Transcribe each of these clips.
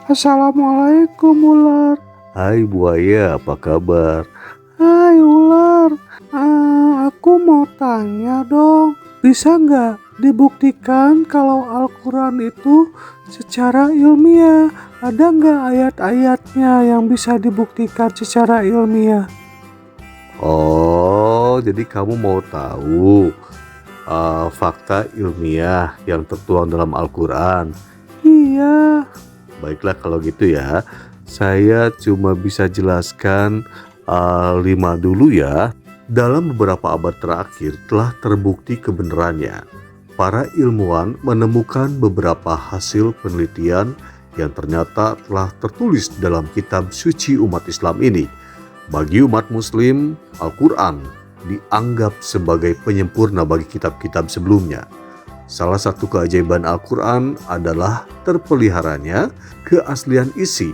Assalamualaikum ular. Hai buaya, apa kabar? Hai ular, aku mau tanya dong, bisa nggak dibuktikan kalau Al-Quran itu secara ilmiah? Ada nggak ayat-ayatnya yang bisa dibuktikan secara ilmiah? Oh, jadi kamu mau tahu fakta ilmiah yang tertuang dalam Al-Quran? Iya. Baiklah kalau gitu ya, saya cuma bisa jelaskan 5 dulu ya. Dalam beberapa abad terakhir telah terbukti kebenarannya. Para ilmuwan menemukan beberapa hasil penelitian yang ternyata telah tertulis dalam kitab suci umat Islam ini. Bagi umat Muslim, Al-Quran dianggap sebagai penyempurna bagi kitab-kitab sebelumnya. Salah satu keajaiban Al-Quran adalah terpeliharanya keaslian isi.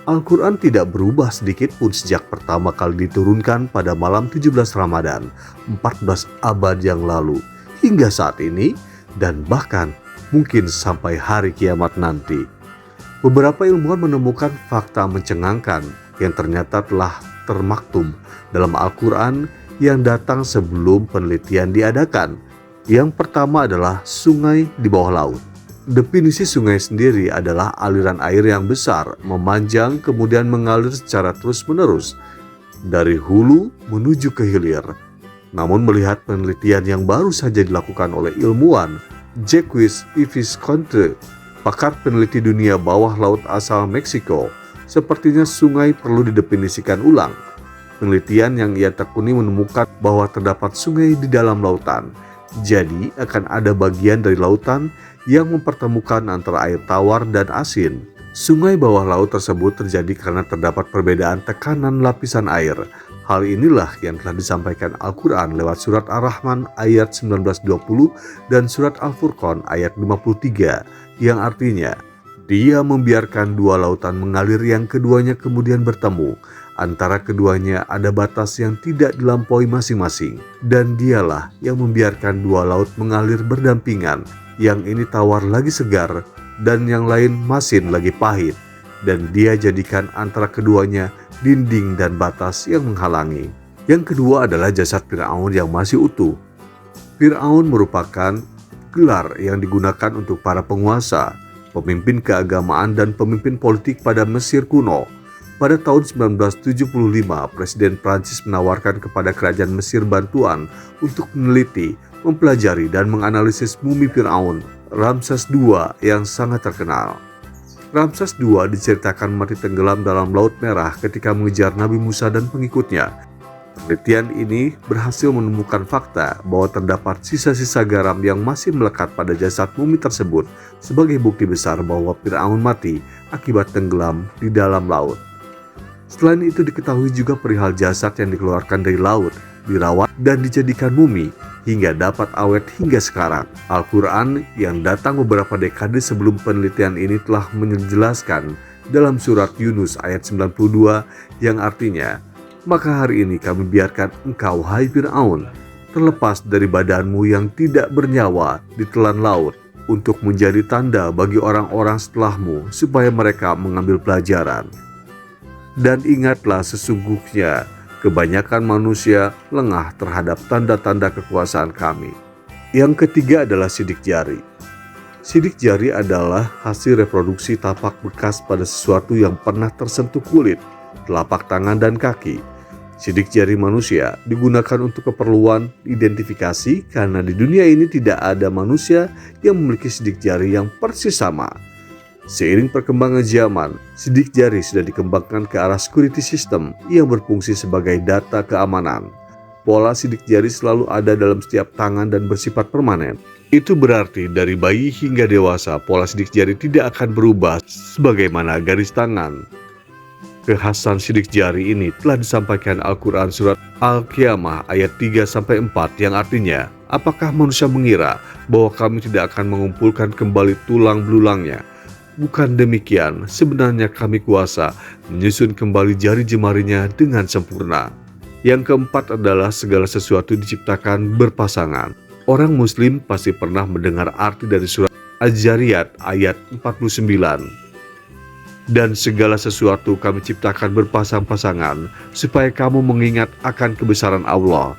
Al-Quran tidak berubah sedikit pun sejak pertama kali diturunkan pada malam 17 Ramadan, 14 abad yang lalu, hingga saat ini, dan bahkan mungkin sampai hari kiamat nanti. Beberapa ilmuwan menemukan fakta mencengangkan yang ternyata telah termaktub dalam Al-Quran yang datang sebelum penelitian diadakan. Yang pertama adalah sungai di bawah laut. Definisi sungai sendiri adalah aliran air yang besar, memanjang kemudian mengalir secara terus-menerus dari hulu menuju ke hilir. Namun melihat penelitian yang baru saja dilakukan oleh ilmuwan Jacques Yves Conte, pakar peneliti dunia bawah laut asal Meksiko, sepertinya sungai perlu didefinisikan ulang. Penelitian yang ia tekuni menemukan bahwa terdapat sungai di dalam lautan. Jadi akan ada bagian dari lautan yang mempertemukan antara air tawar dan asin. Sungai bawah laut tersebut terjadi karena terdapat perbedaan tekanan lapisan air. Hal inilah yang telah disampaikan Al-Quran lewat surat Ar-Rahman ayat 19-20 dan surat Al-Furqan ayat 53 yang artinya, Dia membiarkan dua lautan mengalir yang keduanya kemudian bertemu. Antara keduanya ada batas yang tidak dilampaui masing-masing. Dan dialah yang membiarkan dua laut mengalir berdampingan. Yang ini tawar lagi segar dan yang lain masin lagi pahit. Dan dia jadikan antara keduanya dinding dan batas yang menghalangi. Yang kedua adalah jasad Fir'aun yang masih utuh. Fir'aun merupakan gelar yang digunakan untuk para penguasa, pemimpin keagamaan dan pemimpin politik pada Mesir kuno. Pada tahun 1975, Presiden Prancis menawarkan kepada kerajaan Mesir bantuan untuk meneliti, mempelajari dan menganalisis mumi Fir'aun, Ramses II yang sangat terkenal. Ramses II diceritakan mati tenggelam dalam Laut Merah ketika mengejar Nabi Musa dan pengikutnya. Penelitian ini berhasil menemukan fakta bahwa terdapat sisa-sisa garam yang masih melekat pada jasad mumi tersebut sebagai bukti besar bahwa Fir'aun mati akibat tenggelam di dalam laut. Selain itu diketahui juga perihal jasad yang dikeluarkan dari laut, dirawat dan dijadikan mumi hingga dapat awet hingga sekarang. Al-Quran yang datang beberapa dekade sebelum penelitian ini telah menjelaskan dalam surat Yunus ayat 92 yang artinya, maka hari ini kami biarkan engkau, hai Fir'aun, terlepas dari badanmu yang tidak bernyawa di telan laut, untuk menjadi tanda bagi orang-orang setelahmu, supaya mereka mengambil pelajaran. Dan ingatlah sesungguhnya, kebanyakan manusia lengah terhadap tanda-tanda kekuasaan kami. Yang ketiga adalah sidik jari. Sidik jari adalah hasil reproduksi tapak bekas pada sesuatu yang pernah tersentuh kulit, telapak tangan dan kaki. Sidik jari manusia digunakan untuk keperluan identifikasi karena di dunia ini tidak ada manusia yang memiliki sidik jari yang persis sama. Seiring perkembangan zaman, sidik jari sudah dikembangkan ke arah security system yang berfungsi sebagai data keamanan. Pola sidik jari selalu ada dalam setiap tangan dan bersifat permanen. Itu berarti dari bayi hingga dewasa, pola sidik jari tidak akan berubah sebagaimana garis tangan. Kekhasan sidik jari ini telah disampaikan Al-Quran surat Al-Qiyamah ayat 3-4 yang artinya, apakah manusia mengira bahwa kami tidak akan mengumpulkan kembali tulang belulangnya? Bukan demikian, sebenarnya kami kuasa menyusun kembali jari jemarinya dengan sempurna. Yang keempat adalah segala sesuatu diciptakan berpasangan. Orang muslim pasti pernah mendengar arti dari surat Az-Zariyat ayat 49. Dan segala sesuatu kami ciptakan berpasang-pasangan, supaya kamu mengingat akan kebesaran Allah.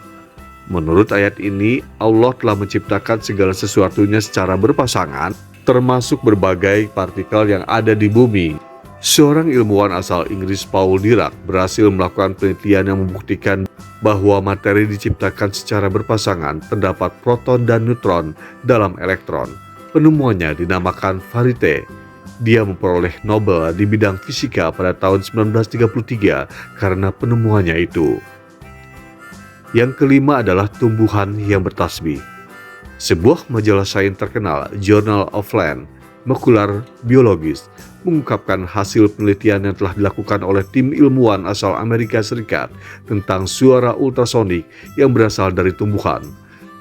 Menurut ayat ini, Allah telah menciptakan segala sesuatunya secara berpasangan, termasuk berbagai partikel yang ada di bumi. Seorang ilmuwan asal Inggris, Paul Dirac, berhasil melakukan penelitian yang membuktikan bahwa materi diciptakan secara berpasangan, terdapat proton dan neutron dalam elektron. Penemuannya dinamakan Faraday. Dia memperoleh Nobel di bidang fisika pada tahun 1933 karena penemuannya itu. Yang kelima adalah tumbuhan yang bertasbih. Sebuah majalah sains terkenal, Journal of Plant Molecular Biology, mengungkapkan hasil penelitian yang telah dilakukan oleh tim ilmuwan asal Amerika Serikat tentang suara ultrasonik yang berasal dari tumbuhan.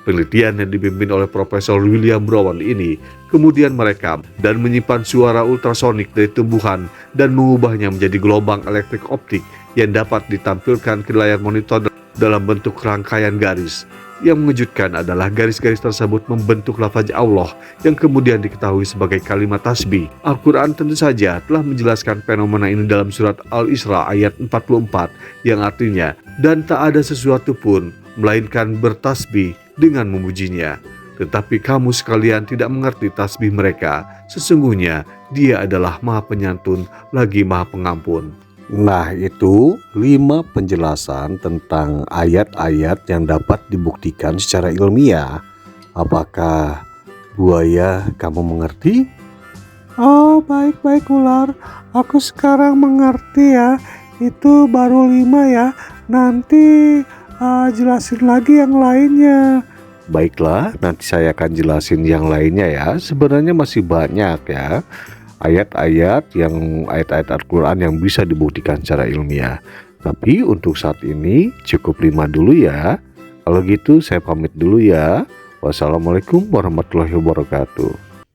Penelitian yang dipimpin oleh Profesor William Brown ini kemudian merekam dan menyimpan suara ultrasonik dari tumbuhan dan mengubahnya menjadi gelombang elektrik optik yang dapat ditampilkan ke layar monitor dalam bentuk rangkaian garis. Yang mengejutkan adalah garis-garis tersebut membentuk lafaz Allah yang kemudian diketahui sebagai kalimat tasbih. Al-Quran tentu saja telah menjelaskan fenomena ini dalam surat Al-Isra ayat 44 yang artinya, dan tak ada sesuatu pun melainkan bertasbih dengan memujinya. Tetapi kamu sekalian tidak mengerti tasbih mereka. Sesungguhnya Dia adalah Maha Penyantun lagi Maha Pengampun. Nah, itu 5 penjelasan tentang ayat-ayat yang dapat dibuktikan secara ilmiah. Apakah buaya kamu mengerti? Oh, baik-baik ular. Aku sekarang mengerti ya. Itu baru 5 ya. Nanti jelasin lagi yang lainnya. Baiklah, nanti saya akan jelasin yang lainnya ya. Sebenarnya masih banyak ya ayat-ayat Al-Quran yang bisa dibuktikan secara ilmiah. Tapi untuk saat ini cukup 5 dulu ya. Kalau gitu saya pamit dulu ya. Wassalamualaikum warahmatullahi wabarakatuh.